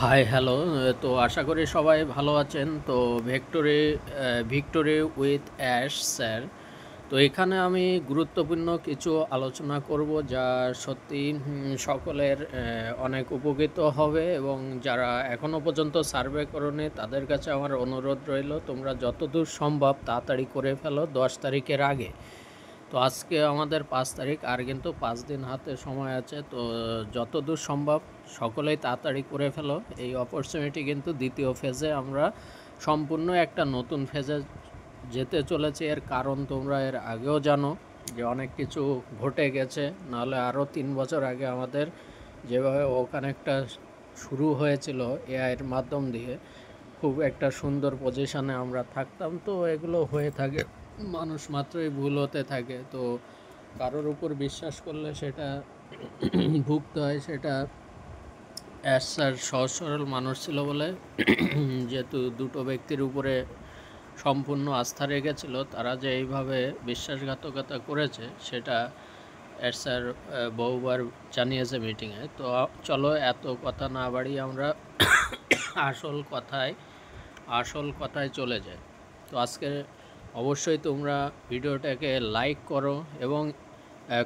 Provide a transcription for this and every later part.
Hi hello. তো আশা করি সবাই ভালো আছেন। তো ভিক্টোরি উইথ অ্যাশ স্যার। তো এখানে আমি গুরুত্বপূর্ণ কিছু আলোচনা করব যা সত্যি সকলের অনেক উপকৃত হবে, এবং যারা এখনও পর্যন্ত সার্ভে করোনি তাদের কাছে আমার অনুরোধ রইল তোমরা যতদূর সম্ভব তাড়াতাড়ি করে ফেলো 10 তারিখের আগে। তো আজকে আমাদের 5 তারিখ, আর কিন্তু 5 দিন হাতে সময় আছে। তো যতদূর সম্ভব সকলেই তাড়াতাড়ি করে ফেলো। এই অপরচুনিটি কিন্তু দ্বিতীয় ফেজে আমরা সম্পূর্ণ একটা নতুন ফেজে যেতে চলেছে। এর কারণ তোমরা এর আগেও জানো যে অনেক কিছু ঘটে গেছে। নাহলে আরও 3 বছর আগে আমাদের যেভাবে ওখানে একটা শুরু হয়েছিল এআইয়ের মাধ্যম দিয়ে, খুব একটা সুন্দর পজিশানে আমরা থাকতাম। তো এগুলো হয়ে থাকে, মানুষ মাত্রই ভুল হতে থাকে। তো কারোর উপর বিশ্বাস করলে সেটা ভুগতে হয়। সেটা অ্যাজ স্যার সহজ সরল মানুষ ছিল বলে যেহেতু দুটো ব্যক্তির উপরে সম্পূর্ণ আস্থা রেখেছিল, তারা যে এইভাবে বিশ্বাসঘাতকতা করেছে সেটা অ্যাজ স্যার বহুবার জানিয়েছে মিটিংয়ে। তো চলো এত কথা না বাড়িয়ে আমরা আসল কথায় চলে যায়। তো আজকে অবশ্যই তোমরা ভিডিওটাকে লাইক করো এবং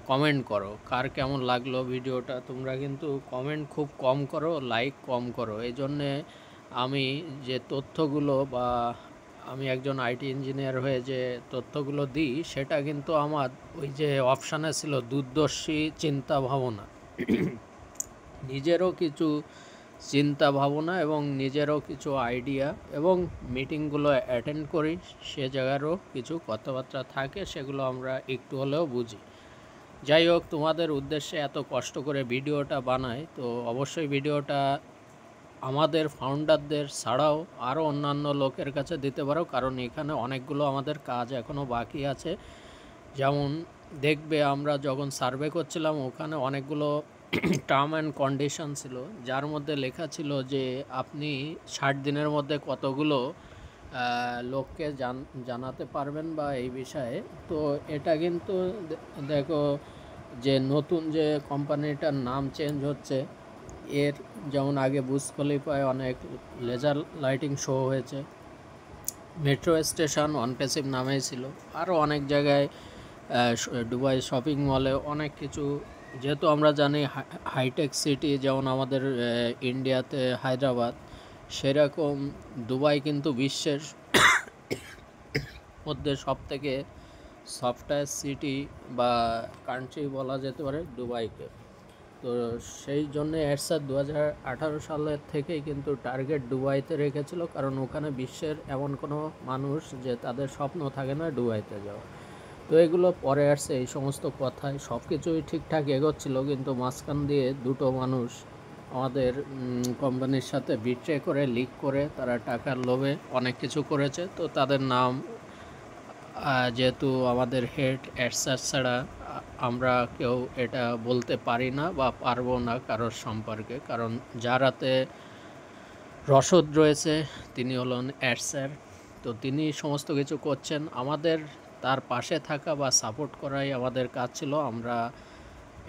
কমেন্ট করো কার কেমন লাগলো ভিডিওটা। তোমরা কিন্তু কমেন্ট খুব কম করো, লাইক কম করো। এই জন্যে আমি যে তথ্যগুলো বা আমি একজন আইটি ইঞ্জিনিয়ার হয়ে যে তথ্যগুলো দিই সেটা কিন্তু আমার ওই যে অপশানে ছিল দূরদর্শী চিন্তা ভাবনা, নিজেরও কিছু চিন্তা ভাবনা এবং নিজেরও কিছু আইডিয়া, এবং মিটিংগুলো অ্যাটেন্ড করি, সে জায়গারও কিছু কথাবার্তা থাকে, সেগুলো আমরা একটু হলেও বুঝি। যাই হোক, তোমাদের উদ্দেশ্যে এত কষ্ট করে ভিডিওটা বানাই, তো অবশ্যই ভিডিওটা আমাদের ফাউন্ডারদের ছাড়াও আরও অন্যান্য লোকের কাছে দিতে পারো, কারণ এখানে অনেকগুলো আমাদের কাজ এখনও বাকি আছে। যেমন দেখবে আমরা যখন সার্ভে করছিলাম ওখানে অনেকগুলো টার্ম অ্যান্ড কন্ডিশন ছিল, যার মধ্যে লেখা ছিল যে আপনি 60 দিনের মধ্যে কতগুলো লোককে জানাতে পারবেন বা এই বিষয়ে। তো এটা কিন্তু দেখো যে নতুন যে কোম্পানিটার নাম চেঞ্জ হচ্ছে, এর যেমন আগে বুর্জ খলিফায় অনেক লেজার লাইটিং শো হয়েছে, মেট্রো স্টেশন অনপ্যাসিভ নামেই ছিল, আরও অনেক জায়গায় দুবাই শপিং মলে অনেক কিছু। যেহেতু আমরা জানি হাইটেক সিটি যেমন আমাদের ইন্ডিয়াতে হায়দ্রাবাদ, সেরকম দুবাই কিন্তু বিশ্বের মধ্যে সবথেকে সফটওয়্যার সিটি বা কান্ট্রি বলা যেতে পারে দুবাইকে। তো সেই জন্যে এরশাদ 2018 সালের থেকেই কিন্তু টার্গেট দুবাইতে রেখেছিল, কারণ ওখানে বিশ্বের এমন কোনো মানুষ যে তাদের স্বপ্ন থাকে না দুবাইতে যাওয়া। তো এগুলো পরে আসছে, এই সমস্ত কথায় সব কিছুই ঠিকঠাক এগোচ্ছিল, কিন্তু মাঝখান দিয়ে দুটো মানুষ আমাদের কোম্পানির সাথে বিট্রে করে, লিক করে, তারা টাকার লোভে অনেক কিছু করেছে। তো তাদের নাম যেহেতু আমাদের হেড অ্যাডসার ছাড়া আমরা কেউ এটা বলতে পারি না বা পারবো না কারোর সম্পর্কে, কারণ যার হাতে রসদ রয়েছে তিনি হলেন অ্যাডসার। তো তিনি সমস্ত কিছু করছেন, আমাদের তার পাশে থাকা বা সাপোর্ট করাই আমাদের কাজ ছিল। আমরা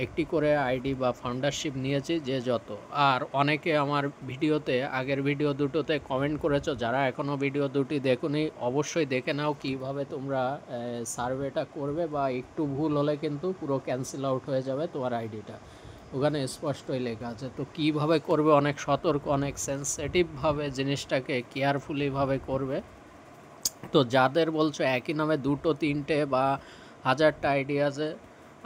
একটি করে আইডি বা ফাউন্ডারশিপ নিয়েছি যে যত। আর অনেকে আমার ভিডিওতে, আগের ভিডিও দুটোতে কমেন্ট করেছো, যারা এখনও ভিডিও দুটি দেখোনি অবশ্যই দেখে নাও কীভাবে তোমরা সার্ভেটা করবে, বা একটু ভুল হলে কিন্তু পুরো ক্যান্সেল আউট হয়ে যাবে তোমার আইডিটা, ওখানে স্পষ্টই লেখা আছে। তো কীভাবে করবে, অনেক সতর্ক, অনেক সেন্সিটিভভাবে জিনিসটাকে কেয়ারফুলিভাবে করবে। তো যাদের বলছো একই নামে দুটো তিনটে বা হাজারটা আইডি আছে,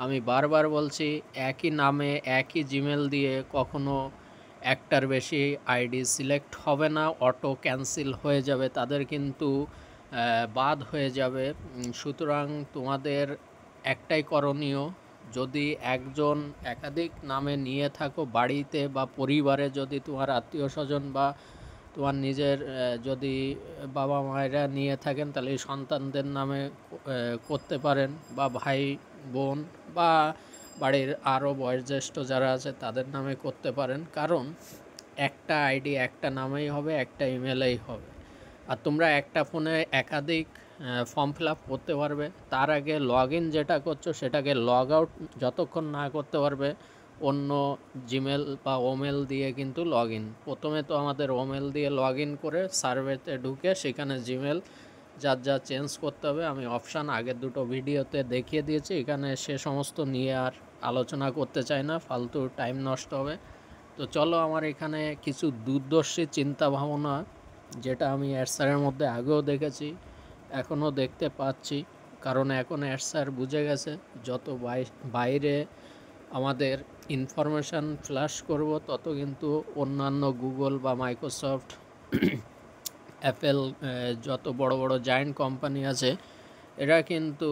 আমি বারবার বলছি একই নামে একই জিমেল দিয়ে কখনো একটার বেশি আইডি সিলেক্ট হবে না, অটো ক্যান্সেল হয়ে যাবে, তাদের কিন্তু বাদ হয়ে যাবে। সুতরাং তোমাদের একটাই করণীয়, যদি একজন একাধিক নামে নিয়ে থাকো বাড়িতে বা পরিবারে, যদি তোমার আত্মীয় স্বজন বা তোমার নিজের যদি বাবা মায়েরা নিয়ে থাকেন, তাহলে সন্তানদের নামে করতে পারেন, বা ভাই বোন বা বাড়ির আরও বয়োজ্যেষ্ঠ যারা আছে তাদের নামে করতে পারেন। কারণ একটা আইডি একটা নামেই হবে, একটা ইমেলেই হবে, আর তোমরা একটা ফোনে একাধিক ফর্ম ফিল আপ করতে পারবে। তার আগে লগ ইন যেটা করছো সেটাকে লগ আউট যতক্ষণ না করতে পারবে অন্য জিমেল বা ওমেল দিয়ে কিন্তু লগ ইন, প্রথমে তো আমাদের ওমেল দিয়ে লগ ইন করে সার্ভেতে ঢুকে সেখানে জিমেল যার যা চেঞ্জ করতে হবে আমি অপশান আগের দুটো ভিডিওতে দেখিয়ে দিয়েছি, এখানে সে সমস্ত নিয়ে আর আলোচনা করতে চাই না, ফালতু টাইম নষ্ট হবে। তো চলো আমার এখানে কিছু দূরদর্শী চিন্তা ভাবনা, যেটা আমি অ্যাডসারের মধ্যে আগেও দেখেছি এখনও দেখতে পাচ্ছি, কারণ এখন অ্যাডসার বুঝে গেছে যত বাইরে আমাদের ইনফরমেশান ফ্ল্যাশ করব তত কিন্তু অন্যান্য গুগল বা মাইক্রোসফট, অ্যাপেল, যত বড় বড় জায়ান্ট কোম্পানি আছে এরা কিন্তু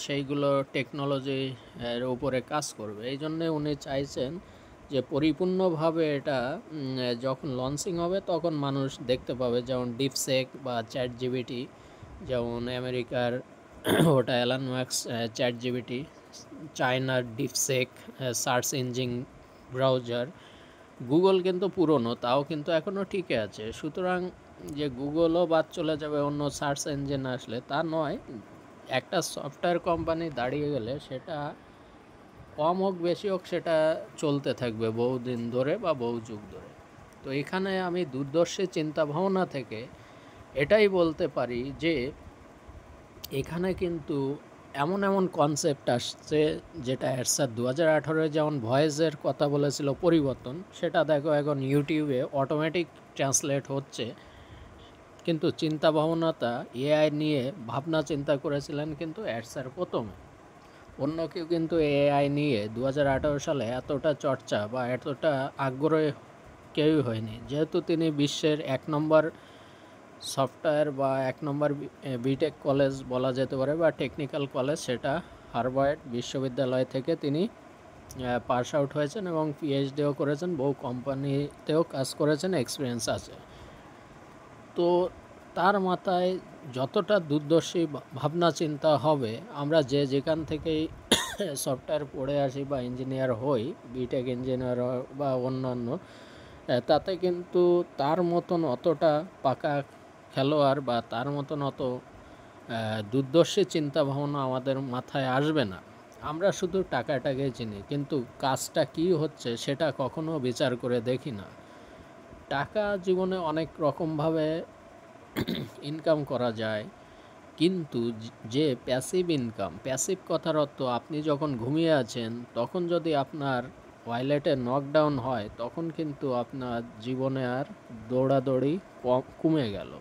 সেইগুলো টেকনোলজির উপরে কাজ করবে। এই জন্যে উনি চাইছেন যে পরিপূর্ণভাবে এটা যখন লঞ্চিং হবে তখন মানুষ দেখতে পাবে, যেমন ডিপসেক বা চ্যাট জিবিটি, যেমন আমেরিকার ওটা অ্যালান ম্যাক্স চ্যাট জিবিটি, চায়নার DeepSeek search engine browser, Google কিন্তু পুরনো তাও কিন্তু এখনও টিকে আছে। সুতরাং যে গুগলও বাদ চলে যাবে অন্য সার্চ ইঞ্জিন আসলে তা নয়, একটা সফটওয়্যার কোম্পানি দাঁড়িয়ে গেলে সেটা কম হোক বেশি হোক সেটা চলতে থাকবে বহুদিন ধরে বা বহু যুগ ধরে। তো এখানে আমি দূরদর্শী চিন্তাভাবনা থেকে এটাই বলতে পারি যে এখানে কিন্তু এমন এমন কনসেপ্ট আসছে যেটা অ্যাডসার 2018 যেমন ভয়েসের কথা বলেছিল পরিবর্তন, সেটা দেখো এখন ইউটিউবে অটোমেটিক ট্রান্সলেট হচ্ছে। কিন্তু চিন্তা ভাবনাটা এআই নিয়ে ভাবনা চিন্তা করেছিলেন কিন্তু অ্যাডসার প্রথমে, অন্য কেউ কিন্তু এআই নিয়ে 2018 সালে এতটা চর্চা বা এতটা আগ্রহী কেউই হয়নি, যেহেতু তিনি বিশ্বের 1 নম্বর সফটওয়্যার বা 1 নম্বর বিটেক কলেজ বলা যেতে পারে বা টেকনিক্যাল কলেজ, সেটা হার্ভার্ড বিশ্ববিদ্যালয় থেকে তিনি পাস আউট হয়েছেন এবং পিএইচডিও করেছেন, বহু কোম্পানিতেও কাজ করেছেন, এক্সপিরিয়েন্স আছে। তো তার মাথায় যতটা দূরদর্শী ভাবনা চিন্তা হবে, আমরা যে যেখান থেকেই সফটওয়্যার পড়ে আসি বা ইঞ্জিনিয়ার হই, বিটেক ইঞ্জিনিয়ার বা অন্যান্য, তাতে কিন্তু তার মতন অতটা পাকা খেলোয়াড় বা তার মতন অত দূরদর্শী চিন্তা ভাবনা আমাদের মাথায় আসবে না। আমরা শুধু টাকাটাকে চিনি, কিন্তু কাজটা কী হচ্ছে সেটা কখনো বিচার করে দেখি না। টাকা জীবনে অনেক রকমভাবে ইনকাম করা যায়, কিন্তু যে প্যাসিভ ইনকাম, প্যাসিভ কথার অর্থ আপনি যখন ঘুমিয়ে আছেন তখন যদি আপনার ওয়ালেটে নকডাউন হয় তখন কিন্তু আপনার জীবনে আর দৌড়াদৌড়ি কমে গেল।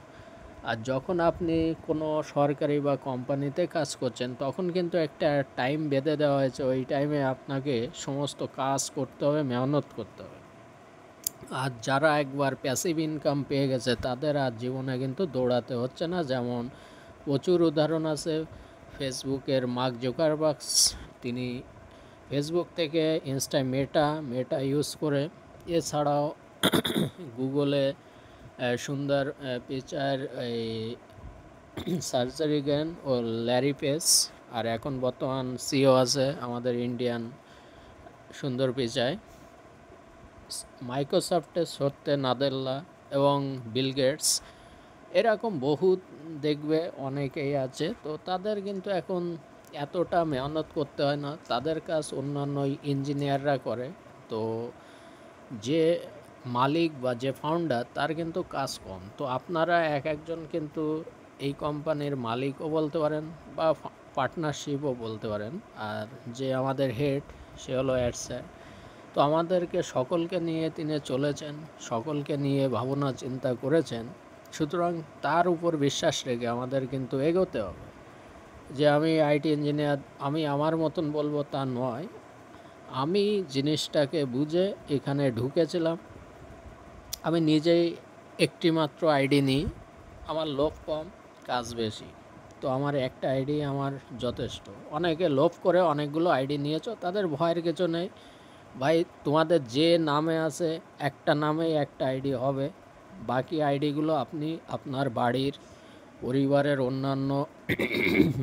আর যখন আপনি কোনো সরকারি বা কোম্পানিতে কাজ করছেন তখন কিন্তু একটা টাইম বেঁধে দেওয়া হয়েছে, ওই টাইমে আপনাকে সমস্ত কাজ করতে হবে, মেহনত করতে হবে। আর যারা একবার প্যাসিভ ইনকাম পেয়ে গেছে তাদের আর জীবনে কিন্তু দৌড়াতে হচ্ছে না। যেমন প্রচুর উদাহরণ আছে, ফেসবুকের মার্ক জুকারবার্গ, তিনি ফেসবুক থেকে মেটা ইউজ করে, এছাড়াও গুগলে সুন্দর পিচার এই সার্জারি জ্ঞান ও ল্যারি পেজ, আর এখন বর্তমান সিও আছে আমাদের ইন্ডিয়ান সুন্দর পিচায়, মাইক্রোসফটে সত্যে নাদেল্লা এবং বিল গেটস, এরকম বহু দেখবে অনেকেই আছে। তো তাদের কিন্তু এখন এতটা মেহনত করতে হয় না, তাদের কাজ অন্যান্য ইঞ্জিনিয়াররা করে। তো যে মালিক বা যে ফাউন্ডার তার কিন্তু কাজ কম। তো আপনারা এক একজন কিন্তু এই কোম্পানির মালিকও বলতে পারেন বা পার্টনারশিপও বলতে পারেন, আর যে আমাদের হেড সে হলো অ্যাডসার। তো আমাদেরকে সকলকে নিয়ে তিনি চলেছেন, সকলকে নিয়ে ভাবনা চিন্তা করেছেন। সুতরাং তার উপর বিশ্বাস রেখে আমাদের কিন্তু এগোতে হবে। যে আমি আইটি ইঞ্জিনিয়ার, আমি আমার মতন বলবো তা নয়, আমি জিনিসটাকে বুঝে এখানে ঢুকেছিলাম, আমি নিজেই একটি মাত্র আইডি নিই, আমার লোভ কম কাজ বেশি, তো আমার একটা আইডি আমার যথেষ্ট। অনেকে লোভ করে অনেকগুলো আইডি নিয়েছো, তাদের ভয়ের কিছু নেই ভাই, তোমাদের যে নামে আছে একটা নামেই একটা আইডি হবে, বাকি আইডিগুলো আপনি আপনার বাড়ির পরিবারের অন্যান্য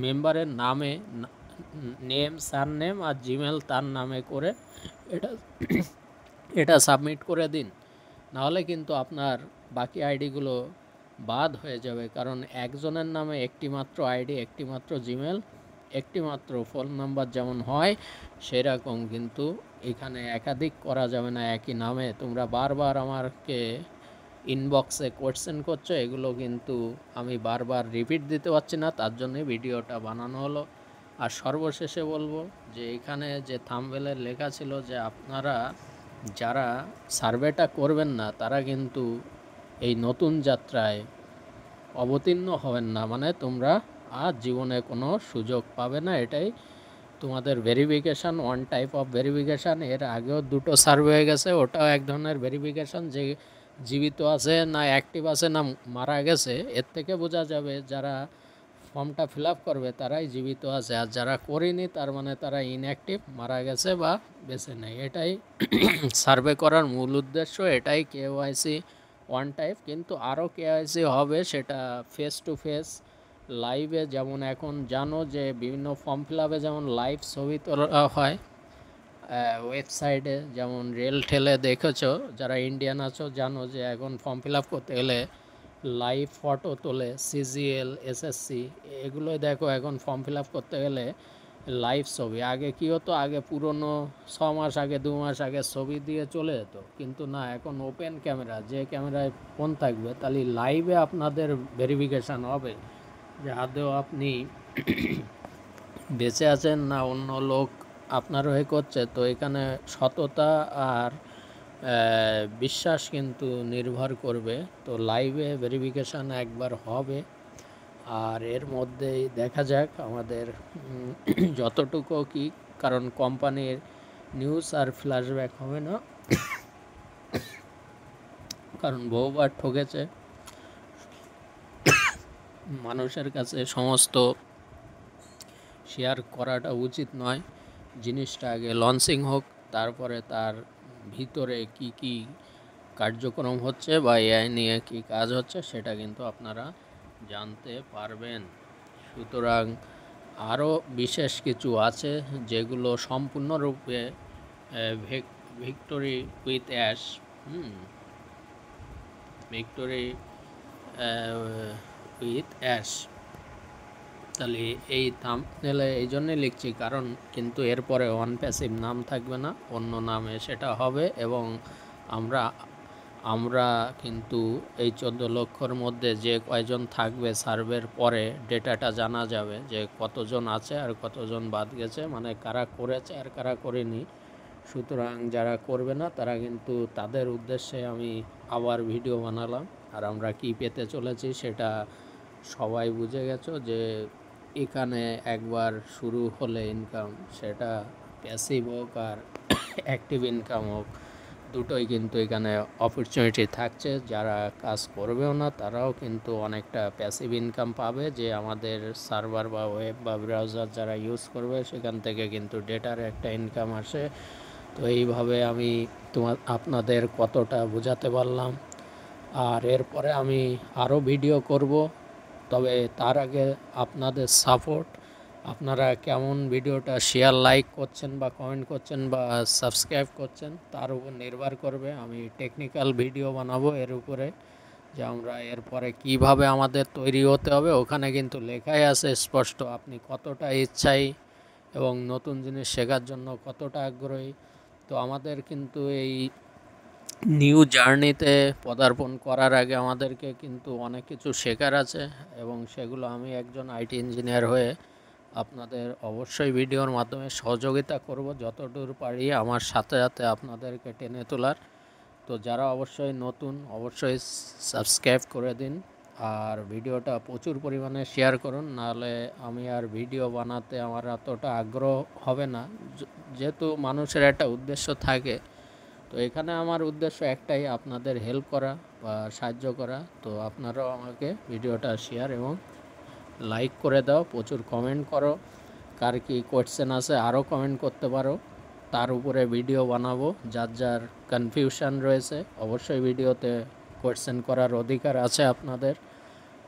মেম্বারের নামে, নেম সারনেম আর জিমেল তার নামে করে এটা এটা সাবমিট করে দিন, নাহলে কিন্তু আপনার বাকি আইডিগুলো বাদ হয়ে যাবে। কারণ একজনের নামে একটি মাত্র আইডি, একটি মাত্র জিমেল, একটি মাত্র ফোন নাম্বার যেমন হয় সেরকম কিন্তু এখানে একাধিক করা যাবে না একই নামে। তোমরা বারবার আমাকে ইনবক্সে কোয়েশ্চেন করছো, এগুলো কিন্তু আমি বারবার রিপিট দিতে পারছি না, তার জন্যই ভিডিওটা বানানো হলো। আর সর্বশেষে বলবো যে এখানে যে থাম্বনেলে লেখা ছিল যে আপনারা যারা সার্ভেটা করবেন না তারা কিন্তু এই নতুন যাত্রায় অবতীর্ণ হবেন না, মানে তোমরা আর জীবনে কোনো সুযোগ পাবে না। এটাই তোমাদের verification, one type of verification. এর আগেও দুটো সার্ভে হয়ে গেছে, ওটাও এক ধরনের ভেরিফিকেশান যে জীবিত আছে না অ্যাক্টিভ আছে না মারা গেছে। এর থেকে বোঝা যাবে যারা ফর্মটা ফিল আপ করবে তারাই জীবিত আছে, আর যারা করেনি তার মানে তারা ইনঅ্যাক্টিভ, মারা গেছে বা বেঁচে নেই। এটাই সার্ভে করার মূল উদ্দেশ্য, এটাই কেওয়াইসি ওয়ান টাইপ। কিন্তু আরও কেওয়াইসি হবে, সেটা ফেস টু ফেস লাইভে। যেমন এখন জানো যে বিভিন্ন ফর্ম ফিল আপে যেমন লাইভ ছবি তোলা হয় ওয়েবসাইটে, যেমন রেল ঠেলে দেখেছো, যারা ইন্ডিয়ান আছো জানো যে এখন ফর্ম ফিল আপ করতে গেলে লাইভ ফটো তোলে, সিজিএল, এসএসসি, এগুলোই দেখো এখন ফর্ম ফিল আপ করতে গেলে লাইভ ছবি। আগে কী হতো, আগে পুরনো 6 মাস আগে 2 মাস আগে ছবি দিয়ে চলে যেত, কিন্তু না, এখন ওপেন ক্যামেরা, যে ক্যামেরায় ফোন থাকবে তাহলে লাইভে আপনাদের ভেরিফিকেশান হবে যে আদৌ আপনি বেঁচে আছেন না অন্য লোক আপনার হয়ে করছে। তো এখানে সততা আর বিশ্বাস কিন্তু নির্ভর করবে। তো লাইভে ভেরিফিকেশান একবার হবে, আর এর মধ্যেই দেখা যাক আমাদের যতটুকু কি, কারণ কোম্পানির নিউজ আর ফ্ল্যাশব্যাক হবে না, কারণ বহুবার ঠকেছে। মানুষের কাছে সমস্ত শেয়ার করাটা উচিত নয়। জিনিসটা আগে লঞ্চিং হোক, তারপরে তার ভিতরে কি কি কার্যক্রম হচ্ছে বা এআই নিয়ে কি কাজ হচ্ছে সেটা কিন্তু আপনারা জানতে পারবেন। সুতরাং আরও বিশেষ কিছু আছে যেগুলো সম্পূর্ণরূপে victory with ash, victory with ash. তাহলে এই থাম্বনেলে এই জন্যই লিখছি, কারণ কিন্তু এরপরে ওয়ান প্যাসিভ নাম থাকবে না, অন্য নামে সেটা হবে। এবং আমরা কিন্তু এই 14 লক্ষর মধ্যে যে কয়জন থাকবে সার্ভের পরে ডেটাটা জানা যাবে যে কতজন আছে আর কতজন বাদ গেছে, মানে কারা করেছে আর কারা করেনি। সুতরাং যারা করবে না তারা কিন্তু, তাদের উদ্দেশ্যে আমি আবার ভিডিও বানালাম। আর আমরা কি পেতে চলেছি সেটা সবাই বুঝে গেছো যে এখানে একবার শুরু হলে ইনকাম, সেটা প্যাসিভ হোক আর অ্যাক্টিভ ইনকাম হোক, দুটোই কিন্তু এখানে অপরচুনিটি থাকছে। যারা কাজ করবেও না তারাও কিন্তু অনেকটা প্যাসিভ ইনকাম পাবে, যে আমাদের সার্ভার বা ওয়েব বা ব্রাউজার যারা ইউজ করবে সেখান থেকে কিন্তু ডেটার একটা ইনকাম আসে। তো এইভাবে আমি আপনাদের কতটা বোঝাতে পারলাম। আর এরপরে আমি আরও ভিডিও করব, তবে তার আগে আপনাদের সাপোর্ট, আপনারা কেমন ভিডিওটা শেয়ার, লাইক করছেন বা কমেন্ট করছেন বা সাবস্ক্রাইব করছেন তার উপর নির্ভর করবে। আমি টেকনিক্যাল ভিডিও বানাবো এর উপরে, যে আমরা এরপরে কিভাবে আমাদের তৈরি হতে হবে। ওখানে কিন্তু লেখাই আছে স্পষ্ট আপনি কতটা ইচ্ছাই এবং নতুন জিনিস শেখার জন্য কতটা আগ্রহী। তো আমাদের কিন্তু এই নিউ জার্নিতে পদার্পণ করার আগে আমাদেরকে কিন্তু অনেক কিছু শেখার আছে, এবং সেগুলো আমি একজন আইটি ইঞ্জিনিয়ার হয়ে আপনাদের অবশ্যই ভিডিওর মাধ্যমে সহযোগিতা করব যতদূর পারি, আমার সাথে সাথে আপনাদেরকে টেনে তোলার। তো যারা অবশ্যই নতুন অবশ্যই সাবস্ক্রাইব করে দিন, আর ভিডিওটা প্রচুর পরিমাণে শেয়ার করুন, নাহলে আমি আর ভিডিও বানাতে আমার এতটা আগ্রহ হবে না। যেহেতু মানুষের একটা উদ্দেশ্য থাকে, তো এখানে আমার উদ্দেশ্য একটাই, আপনাদের হেল্প করা বা সাহায্য করা। তো আপনারাও আমাকে ভিডিওটা শেয়ার এবং লাইক করে দাও, প্রচুর কমেন্ট করো, কার কী কোয়েশ্চেন আছে আরও কমেন্ট করতে পারো, তার উপরে ভিডিও বানাবো। যার যার কনফিউশন রয়েছে অবশ্যই ভিডিওতে কোয়েশ্চেন করার অধিকার আছে আপনাদের।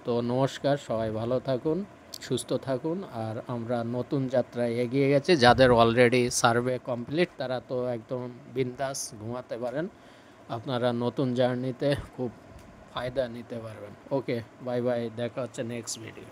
তো নমস্কার, সবাই ভালো থাকুন, সুস্থ থাকুন। আর আমরা নতুন যাত্রায় এগিয়ে গেছি, যাদের অলরেডি সার্ভে কমপ্লিট তারা তো একদম বিন্দাস ঘুমাতে পারেন, আপনারা নতুন জার্নিতে খুব ফায়দা নিতে পারবেন। ওকে, বাই বাই, দেখা হচ্ছে নেক্সট ভিডিও।